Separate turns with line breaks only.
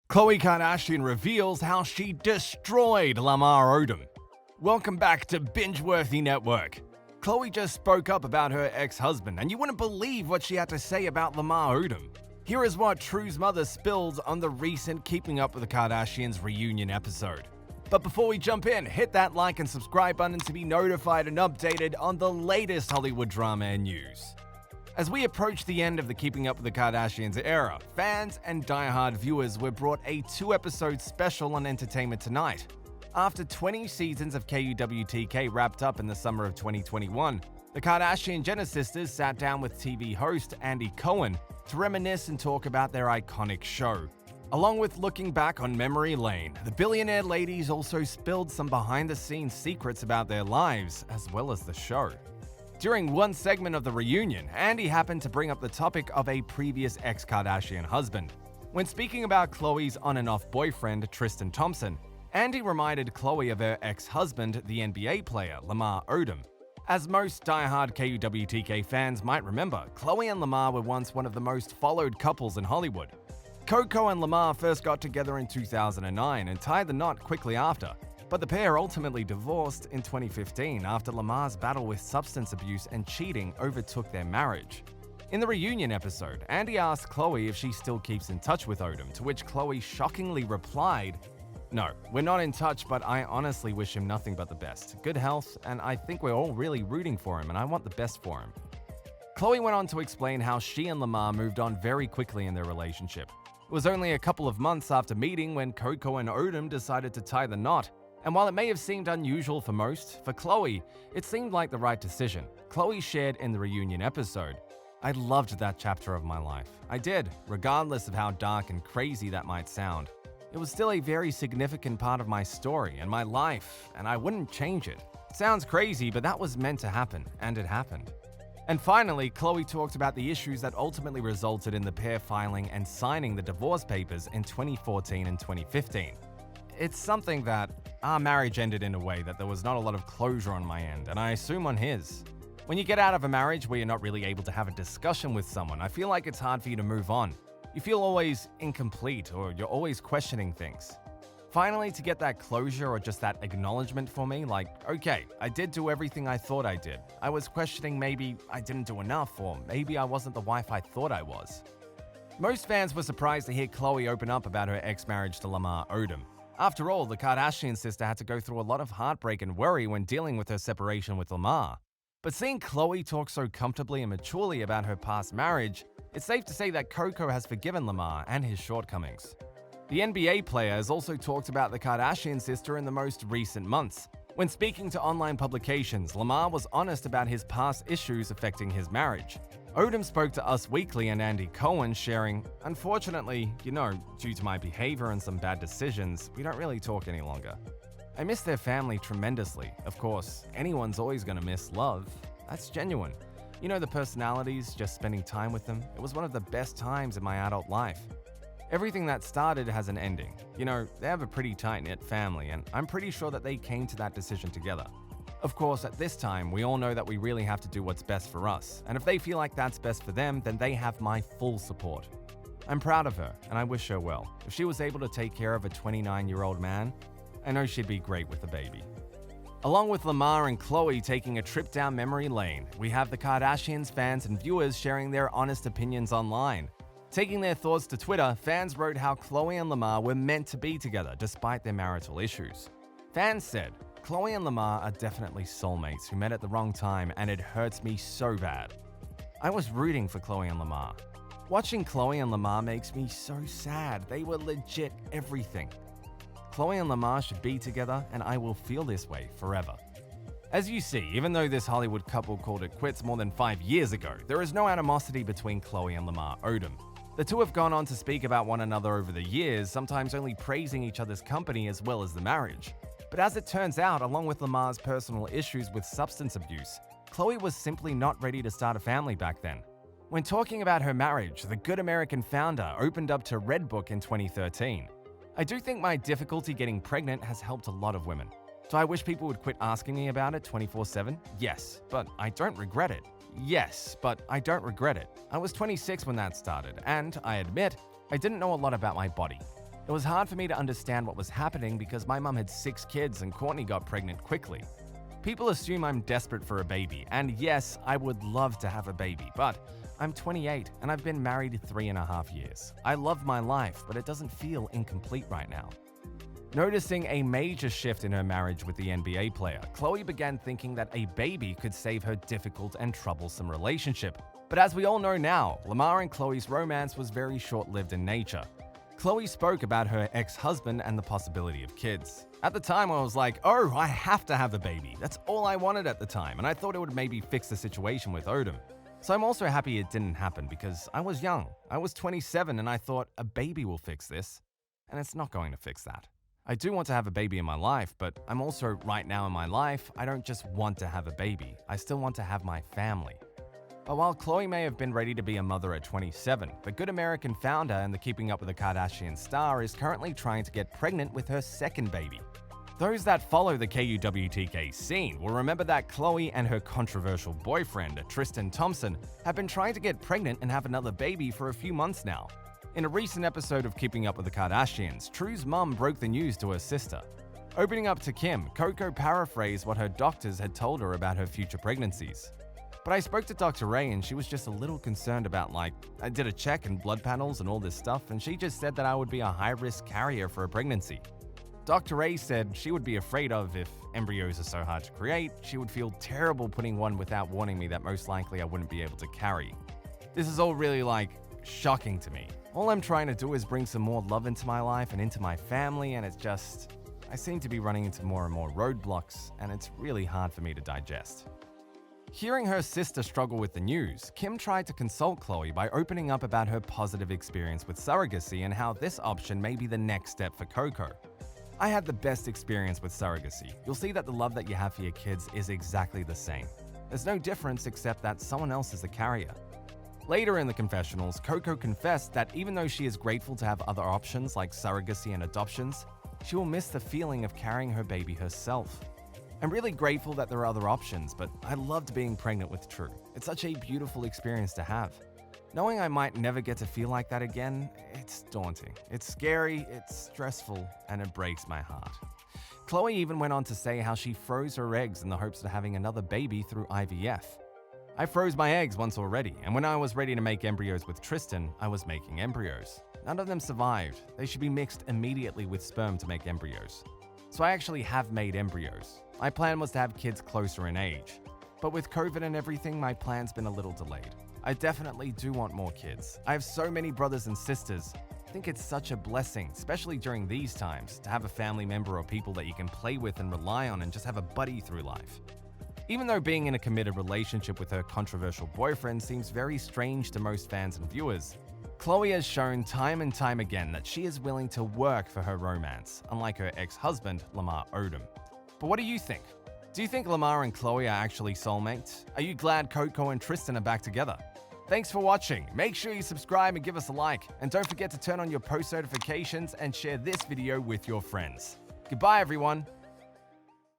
Khloe Kardashian reveals how she destroyed Lamar Odam. Welcome back to Binge-Worthy Network. Khloe just spoke up about her ex-husband, and you wouldn't believe what she had to say about Lamar Odam. Here is what True's mother spilled on the recent Keeping Up with the Kardashians reunion episode. But before we jump in, hit that like and subscribe button to be notified and updated on the latest Hollywood drama and news. As we approach the end of the Keeping Up with the Kardashians era, fans and die-hard viewers were brought a 2-episode special on Entertainment Tonight. After 20 seasons of KUWTK wrapped up in the summer of 2021, the Kardashian-Jenner sisters sat down with TV host Andy Cohen to reminisce and talk about their iconic show. Along with looking back on memory lane, the billionaire ladies also spilled some behind-the-scenes secrets about their lives, as well as the show. During one segment of the reunion, Andy happened to bring up the topic of a previous ex-Kardashian husband. When speaking about Khloe's on and off boyfriend, Tristan Thompson, Andy reminded Khloe of her ex-husband, the NBA player, Lamar Odam. As most die-hard KUWTK fans might remember, Khloe and Lamar were once one of the most followed couples in Hollywood. Coco and Lamar first got together in 2009 and tied the knot quickly after. But the pair ultimately divorced in 2015 after Lamar's battle with substance abuse and cheating overtook their marriage. In the reunion episode, Andy asked Khloe if she still keeps in touch with Odam, to which Khloe shockingly replied, "No, we're not in touch, but I honestly wish him nothing but the best. Good health, and I think we're all really rooting for him, and I want the best for him." Khloe went on to explain how she and Lamar moved on very quickly in their relationship. It was only a couple of months after meeting when Coco and Odam decided to tie the knot. And while it may have seemed unusual for most, for Khloe, it seemed like the right decision. Khloe shared in the reunion episode, "I loved that chapter of my life. I did, regardless of how dark and crazy that might sound. It was still a very significant part of my story and my life, and I wouldn't change it. Sounds crazy, but that was meant to happen, and it happened." And finally, Khloe talked about the issues that ultimately resulted in the pair filing and signing the divorce papers in 2014 and 2015. "It's something that our marriage ended in a way that there was not a lot of closure on my end, and I assume on his. When you get out of a marriage where you're not really able to have a discussion with someone, I feel like it's hard for you to move on. You feel always incomplete, or you're always questioning things. Finally, to get that closure or just that acknowledgement for me, like, okay, I did do everything I thought I did. I was questioning maybe I didn't do enough, or maybe I wasn't the wife I thought I was." Most fans were surprised to hear Khloe open up about her ex-marriage to Lamar Odam. After all, the Kardashian sister had to go through a lot of heartbreak and worry when dealing with her separation with Lamar. But seeing Khloe talk so comfortably and maturely about her past marriage, it's safe to say that Coco has forgiven Lamar and his shortcomings. The NBA player has also talked about the Kardashian sister in the most recent months. When speaking to online publications, Lamar was honest about his past issues affecting his marriage. Odam spoke to Us Weekly and Andy Cohen, sharing, "Unfortunately, due to my behavior and some bad decisions, we don't really talk any longer. I miss their family tremendously. Of course, anyone's always going to miss love. That's genuine. The personalities, just spending time with them, it was one of the best times in my adult life. Everything that started has an ending. They have a pretty tight-knit family, and I'm pretty sure that they came to that decision together. Of course, at this time, we all know that we really have to do what's best for us, and if they feel like that's best for them, then they have my full support. I'm proud of her, and I wish her well. If she was able to take care of a 29-year-old man, I know she'd be great with a baby." Along with Lamar and Khloe taking a trip down memory lane, we have the Kardashians fans and viewers sharing their honest opinions online. Taking their thoughts to Twitter, fans wrote how Khloe and Lamar were meant to be together despite their marital issues. Fans said, "Khloe and Lamar are definitely soulmates who met at the wrong time, and it hurts me so bad. I was rooting for Khloe and Lamar. Watching Khloe and Lamar makes me so sad. They were legit everything. Khloe and Lamar should be together, and I will feel this way forever." As you see, even though this Hollywood couple called it quits more than 5 years ago, there is no animosity between Khloe and Lamar Odam. The two have gone on to speak about one another over the years, sometimes only praising each other's company as well as the marriage. But as it turns out, along with Lamar's personal issues with substance abuse, Khloe was simply not ready to start a family back then. When talking about her marriage, the Good American founder opened up to Redbook in 2013. "I do think my difficulty getting pregnant has helped a lot of women. Do I wish people would quit asking me about it 24/7? Yes, but I don't regret it. Yes, but I don't regret it. I was 26 when that started, and I admit, I didn't know a lot about my body. It was hard for me to understand what was happening because my mum had 6 kids and Kourtney got pregnant quickly. People assume I'm desperate for a baby, and yes, I would love to have a baby, but I'm 28 and I've been married 3.5 years. I love my life, but it doesn't feel incomplete right now. Noticing a major shift in her marriage with the NBA player, Khloe began thinking that a baby could save her difficult and troublesome relationship. But as we all know now, Lamar and Khloe's romance was very short-lived in nature. Khloe spoke about her ex-husband and the possibility of kids. At the time, I was like, oh, I have to have a baby. That's all I wanted at the time, and I thought it would maybe fix the situation with Odom. So I'm also happy it didn't happen because I was young. I was 27 and I thought a baby will fix this, and it's not going to fix that. I do want to have a baby in my life, but I'm also right now in my life, I don't just want to have a baby. I still want to have my family. But while Khloe may have been ready to be a mother at 27, the Good American founder and the Keeping Up with the Kardashians star is currently trying to get pregnant with her second baby. Those that follow the KUWTK scene will remember that Khloe and her controversial boyfriend, Tristan Thompson, have been trying to get pregnant and have another baby for a few months now. In a recent episode of Keeping Up with the Kardashians, True's mum broke the news to her sister. Opening up to Kim, Coco paraphrased what her doctors had told her about her future pregnancies. But I spoke to Dr. Ray and she was just a little concerned about I did a check and blood panels and all this stuff, and she just said that I would be a high-risk carrier for a pregnancy. Dr. Ray said she would be afraid of if embryos are so hard to create, she would feel terrible putting one without warning me that most likely I wouldn't be able to carry. This is all really shocking to me. All I'm trying to do is bring some more love into my life and into my family, and I seem to be running into more and more roadblocks, and it's really hard for me to digest. Hearing her sister struggle with the news, Kim tried to consult Khloe by opening up about her positive experience with surrogacy and how this option may be the next step for Coco. I had the best experience with surrogacy. You'll see that the love that you have for your kids is exactly the same. There's no difference except that someone else is the carrier. Later in the confessionals, Coco confessed that even though she is grateful to have other options like surrogacy and adoptions, she will miss the feeling of carrying her baby herself. I'm really grateful that there are other options, but I loved being pregnant with True. It's such a beautiful experience to have. Knowing I might never get to feel like that again, it's daunting. It's scary, it's stressful, and it breaks my heart. Khloe even went on to say how she froze her eggs in the hopes of having another baby through IVF. I froze my eggs once already, and when I was ready to make embryos with Tristan, I was making embryos. None of them survived. They should be mixed immediately with sperm to make embryos. So I actually have made embryos. My plan was to have kids closer in age. But with COVID and everything, my plan's been a little delayed. I definitely do want more kids. I have so many brothers and sisters. I think it's such a blessing, especially during these times, to have a family member or people that you can play with and rely on and just have a buddy through life. Even though being in a committed relationship with her controversial boyfriend seems very strange to most fans and viewers, Khloe has shown time and time again that she is willing to work for her romance, unlike her ex-husband, Lamar Odam. But what do you think? Do you think Lamar and Khloe are actually soulmates? Are you glad Coco and Tristan are back together? Thanks for watching. Make sure you subscribe and give us a like. And don't forget to turn on your post notifications and share this video with your friends. Goodbye, everyone.